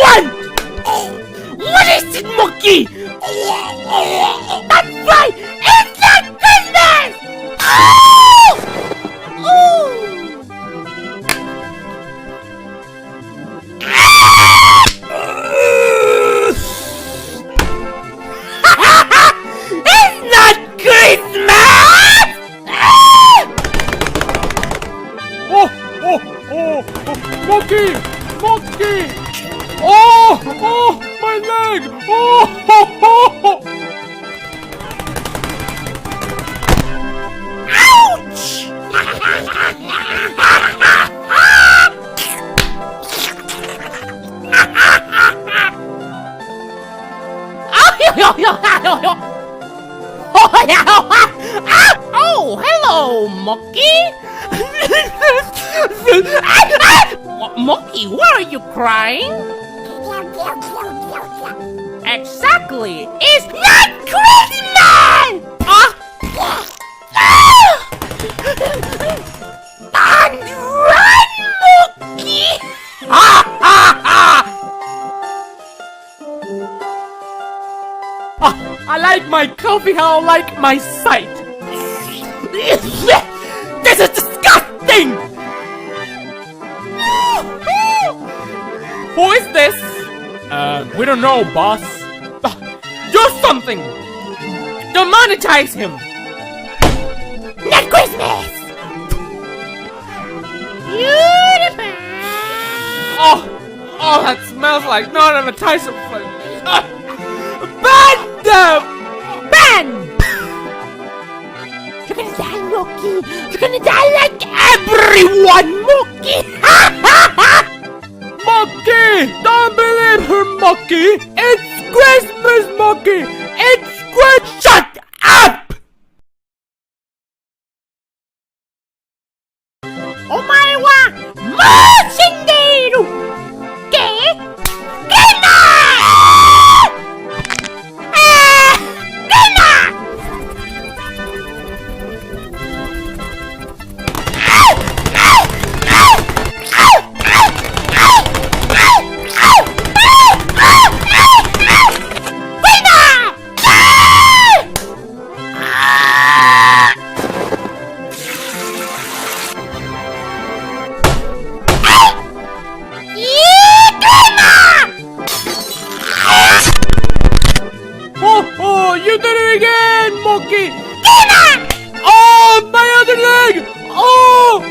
want? What is it, monkey? That's right! It's not Christmas! Oh! Oh! It's not Christmas! Oh, monkey! Monkey! Oh, my leg! Oh, Ouch! Oh, hello, monkey. Monkey, why are you crying? Exactly, it's not Christmas! And run, monkey! I like my coffee how I like my sight. This is disgusting! Who is this? We don't know, boss. Do something! Demonetize him! Not Christmas! Beautiful! Oh, that smells like non-advertising flavor. Ban them! Ban! You're gonna die, Mookie! You're gonna die like everyone, Mookie! Monkey! Don't believe her, Monkey! It's Christmas, Monkey! It's Christmas! Shut up! Omae wa mooshinderu! ¿Qué? ¿Qué no? Oh, you did it again, Monkey! Tina! Oh, my other leg! Oh!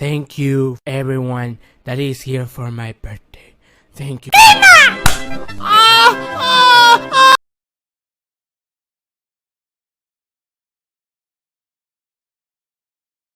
Thank you, everyone that is here for my birthday. Thank you. Tina!